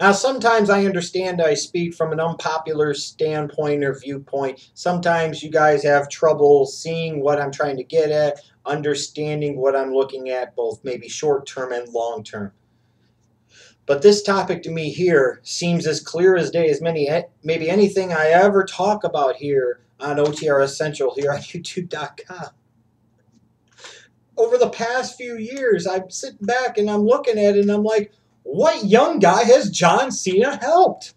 Now, sometimes I understand I speak from an unpopular standpoint or viewpoint. Sometimes you guys have trouble seeing what I'm trying to get at, understanding what I'm looking at, both maybe short term and long term. But this topic to me here seems as clear as day as maybe anything I ever talk about here on OTRS Central here on YouTube.com. Over the past few years, I'm sitting back and I'm looking at it and I'm like, what young guy has John Cena helped?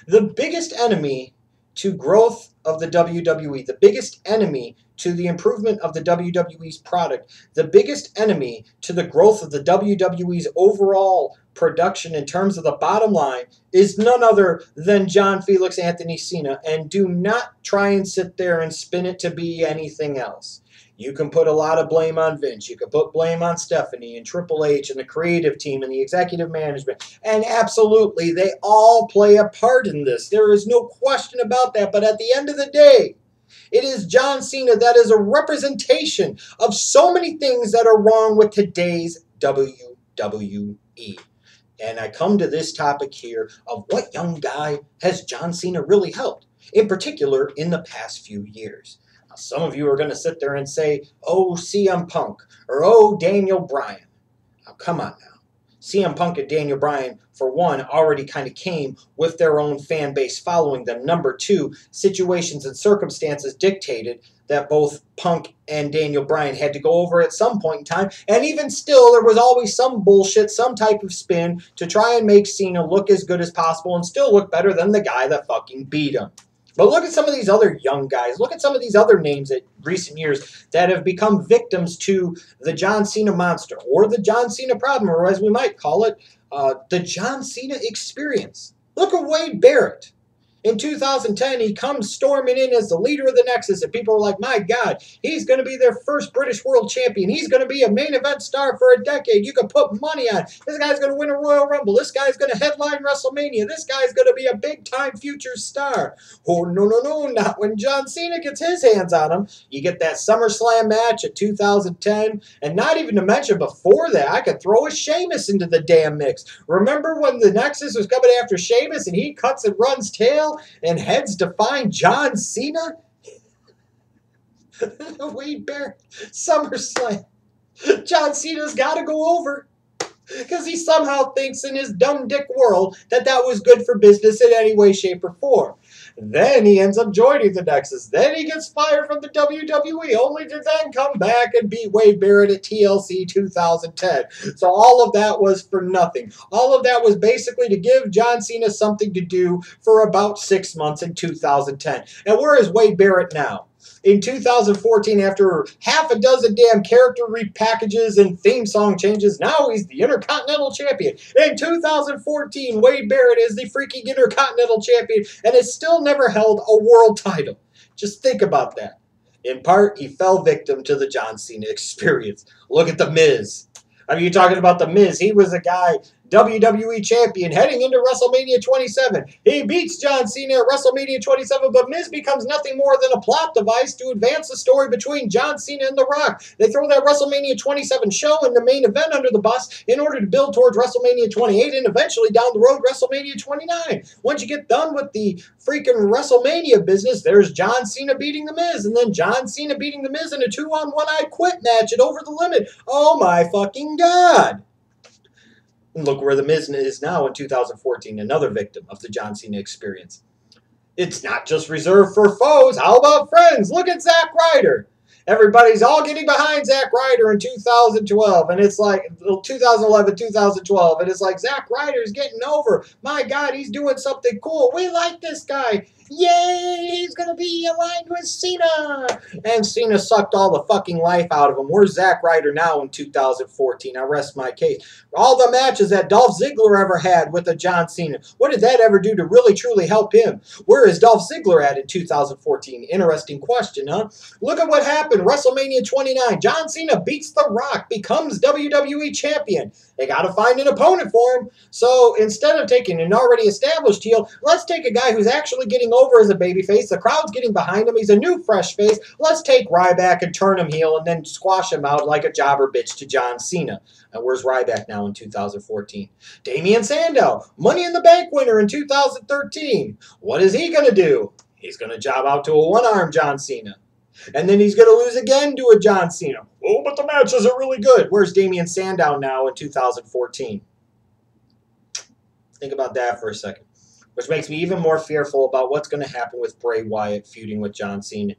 The biggest enemy to growth of the WWE, the biggest enemy to the improvement of the WWE's product, the biggest enemy to the growth of the WWE's overall production in terms of the bottom line is none other than John Felix Anthony Cena. And do not try and sit there and spin it to be anything else. You can put a lot of blame on Vince. You can put blame on Stephanie and Triple H and the creative team and the executive management. And absolutely, they all play a part in this. There is no question about that. But at the end of the day, it is John Cena that is a representation of so many things that are wrong with today's WWE. And I come to this topic here of what young guy has John Cena really helped, in particular in the past few years. Some of you are going to sit there and say, oh, CM Punk, or oh, Daniel Bryan. Now, come on now. CM Punk and Daniel Bryan, for one, already kind of came with their own fan base following them. Number two, situations and circumstances dictated that both Punk and Daniel Bryan had to go over at some point in time. And even still, there was always some bullshit, some type of spin to try and make Cena look as good as possible and still look better than the guy that fucking beat him. But look at some of these other young guys. Look at some of these other names at recent years that have become victims to the John Cena monster or the John Cena problem, or as we might call it, the John Cena experience. Look at Wade Barrett. In 2010, he comes storming in as the leader of the Nexus, and people are like, my God, he's going to be their first British world champion. He's going to be a main event star for a decade. You can put money on it. This guy's going to win a Royal Rumble. This guy's going to headline WrestleMania. This guy's going to be a big-time future star. Oh, no, no, no, not when John Cena gets his hands on him. You get that SummerSlam match at 2010, and not even to mention before that, I could throw a Sheamus into the damn mix. Remember when the Nexus was coming after Sheamus, and he cuts and runs tail and heads to find John Cena? Wade Barrett, SummerSlam. John Cena's got to go over because he somehow thinks in his dumb dick world that that was good for business in any way, shape, or form. Then he ends up joining the Nexus. Then he gets fired from the WWE, only to then come back and beat Wade Barrett at TLC 2010. So all of that was for nothing. All of that was basically to give John Cena something to do for about 6 months in 2010. And where is Wade Barrett now? In 2014, after half a dozen damn character repackages and theme song changes, now he's the Intercontinental Champion. In 2014, Wade Barrett is the freaking Intercontinental Champion and has still never held a world title. Just think about that. In part, he fell victim to the John Cena experience. Look at The Miz. I mean, you're talking about The Miz. He was a guy, WWE Champion, heading into WrestleMania 27. He beats John Cena at WrestleMania 27, but Miz becomes nothing more than a plot device to advance the story between John Cena and The Rock. They throw that WrestleMania 27 show in the main event under the bus in order to build towards WrestleMania 28 and eventually down the road WrestleMania 29. Once you get done with the freaking WrestleMania business, there's John Cena beating The Miz, and then John Cena beating The Miz in a 2-on-1 I Quit match at Over the Limit. Oh my fucking God. And look where The Miz is now in 2014, another victim of the John Cena experience. It's not just reserved for foes. How about friends? Look at Zack Ryder. Everybody's all getting behind Zack Ryder in 2012, and it's like 2011, 2012, and it's like Zack Ryder's getting over. My God, he's doing something cool. We like this guy. Yay, he's going to be aligned with Cena. And Cena sucked all the fucking life out of him. Where's Zack Ryder now in 2014? I rest my case. All the matches that Dolph Ziggler ever had with a John Cena, what did that ever do to really, truly help him? Where is Dolph Ziggler at in 2014? Interesting question, huh? Look at what happened. WrestleMania 29. John Cena beats The Rock, becomes WWE Champion. They got to find an opponent for him. So instead of taking an already established heel, let's take a guy who's actually getting over as a babyface. The crowd's getting behind him. He's a new, fresh face. Let's take Ryback and turn him heel and then squash him out like a jobber bitch to John Cena. And where's Ryback now in 2014? Damian Sandow, Money in the Bank winner in 2013. What is he going to do? He's going to job out to a one-arm John Cena. And then he's going to lose again to a John Cena. Oh, but the match isn't really good. Where's Damian Sandow now in 2014? Think about that for a second. Which makes me even more fearful about what's going to happen with Bray Wyatt feuding with John Cena.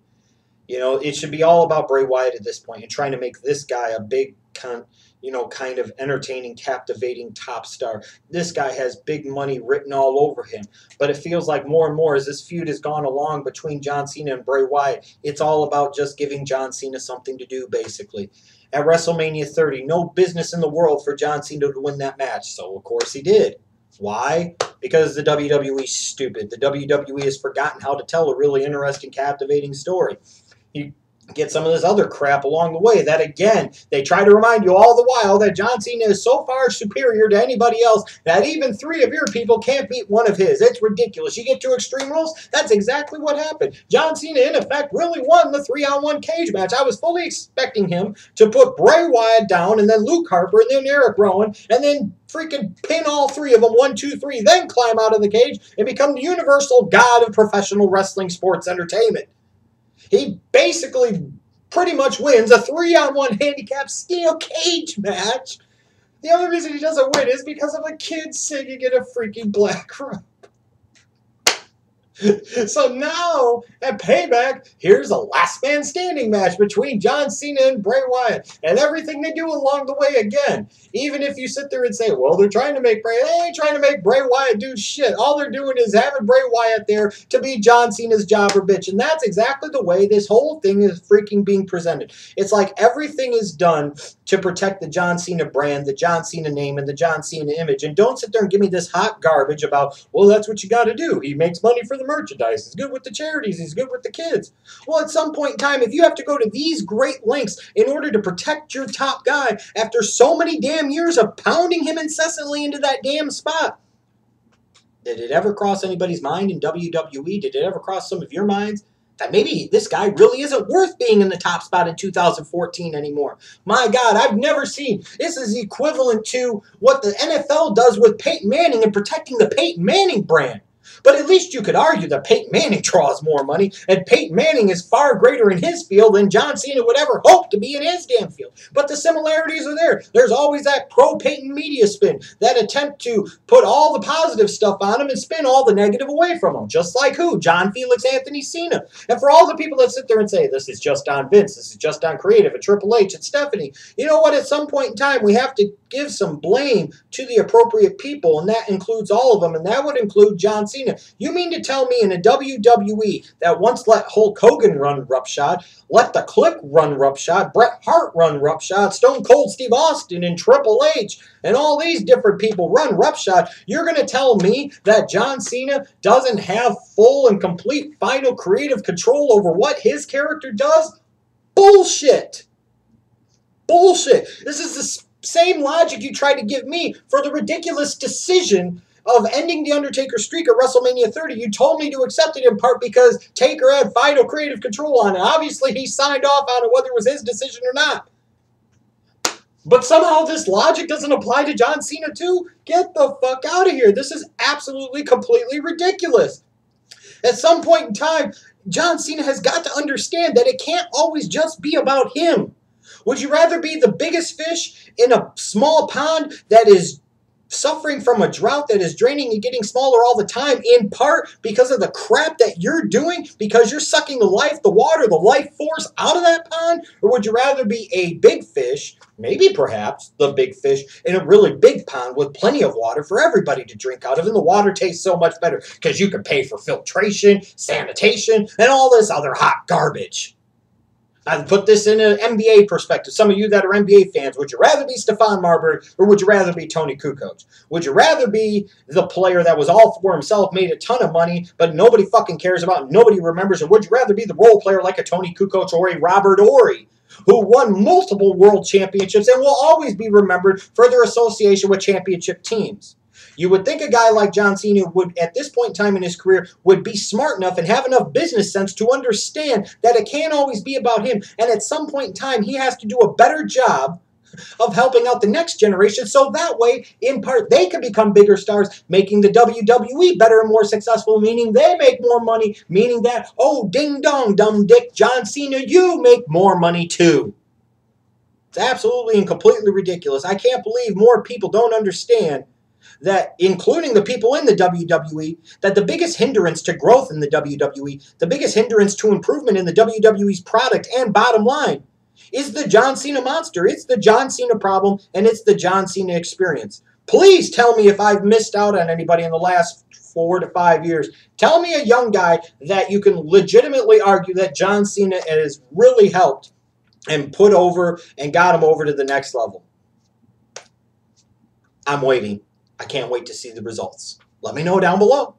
You know, it should be all about Bray Wyatt at this point and trying to make this guy a big, kind of entertaining, captivating top star. This guy has big money written all over him. But it feels like more and more as this feud has gone along between John Cena and Bray Wyatt, it's all about just giving John Cena something to do, basically. At WrestleMania 30, no business in the world for John Cena to win that match. So, of course, he did. Why? Because the WWE's stupid. The WWE has forgotten how to tell a really interesting, captivating story. You get some of this other crap along the way that, again, they try to remind you all the while that John Cena is so far superior to anybody else that even 3 of your people can't beat 1 of his. It's ridiculous. You get 2 Extreme Rules, that's exactly what happened. John Cena, in effect, really won the 3-on-1 cage match. I was fully expecting him to put Bray Wyatt down and then Luke Harper and then Eric Rowan and then freaking pin all 3 of them, 1, 2, 3, then climb out of the cage and become the universal god of professional wrestling sports entertainment. He basically pretty much wins a 3-on-1 handicap steel cage match. The only reason he doesn't win is because of a kid singing in a freaking black robe. So now, at Payback, here's a last man standing match between John Cena and Bray Wyatt. And everything they do along the way, again, even if you sit there and say, well, they ain't trying to make Bray Wyatt do shit. All they're doing is having Bray Wyatt there to be John Cena's jobber bitch. And that's exactly the way this whole thing is freaking being presented. It's like everything is done to protect the John Cena brand, the John Cena name, and the John Cena image. And don't sit there and give me this hot garbage about, well, that's what you got to do. He makes money for the merchandise. He's good with the charities. He's good with the kids. Well, at some point in time, if you have to go to these great lengths in order to protect your top guy after so many damn years of pounding him incessantly into that damn spot, did it ever cross anybody's mind in WWE? Did it ever cross some of your minds that maybe this guy really isn't worth being in the top spot in 2014 anymore? My God, I've never seen. This is equivalent to what the NFL does with Peyton Manning and protecting the Peyton Manning brand. But at least you could argue that Peyton Manning draws more money, and Peyton Manning is far greater in his field than John Cena would ever hope to be in his damn field. But the similarities are there. There's always that pro-Peyton media spin, that attempt to put all the positive stuff on him and spin all the negative away from him. Just like who? John Felix Anthony Cena. And for all the people that sit there and say, this is just on Vince, this is just on creative, and Triple H, and Stephanie, you know what? At some point in time, we have to give some blame to the appropriate people, and that includes all of them, and that would include John Cena. You mean to tell me in a WWE that once let Hulk Hogan run roughshod, let the Click run roughshod, Bret Hart run roughshod, Stone Cold Steve Austin and Triple H, and all these different people run roughshod, you're going to tell me that John Cena doesn't have full and complete final creative control over what his character does? Bullshit! Bullshit! This is the same logic you tried to give me for the ridiculous decision of ending The Undertaker's streak at WrestleMania 30. You told me to accept it in part because Taker had final creative control on it. Obviously, he signed off on it, whether it was his decision or not. But somehow this logic doesn't apply to John Cena too? Get the fuck out of here. This is absolutely, completely ridiculous. At some point in time, John Cena has got to understand that it can't always just be about him. Would you rather be the biggest fish in a small pond that is suffering from a drought that is draining and getting smaller all the time, in part because of the crap that you're doing, because you're sucking the life, the water, the life force out of that pond? Or would you rather be a big fish, maybe perhaps the big fish, in a really big pond with plenty of water for everybody to drink out of, and the water tastes so much better because you can pay for filtration, sanitation, and all this other hot garbage? I'd put this in an NBA perspective. Some of you that are NBA fans, would you rather be Stephon Marbury or would you rather be Tony Kukoc? Would you rather be the player that was all for himself, made a ton of money, but nobody fucking cares about, nobody remembers? Or would you rather be the role player like a Tony Kukoc or a Robert Horry, who won multiple world championships and will always be remembered for their association with championship teams. You would think a guy like John Cena would, at this point in time in his career, would be smart enough and have enough business sense to understand that it can't always be about him. And at some point in time, he has to do a better job of helping out the next generation, so that way, in part, they can become bigger stars, making the WWE better and more successful, meaning they make more money, meaning that, oh, ding dong, dumb dick, John Cena, you make more money too. It's absolutely and completely ridiculous. I can't believe more people don't understand that, including the people in the WWE, that the biggest hindrance to growth in the WWE, the biggest hindrance to improvement in the WWE's product and bottom line, is the John Cena monster. It's the John Cena problem, and it's the John Cena experience. Please tell me if I've missed out on anybody in the last 4 to 5 years. Tell me a young guy that you can legitimately argue that John Cena has really helped and put over and got him over to the next level. I'm waiting. I can't wait to see the results. Let me know down below.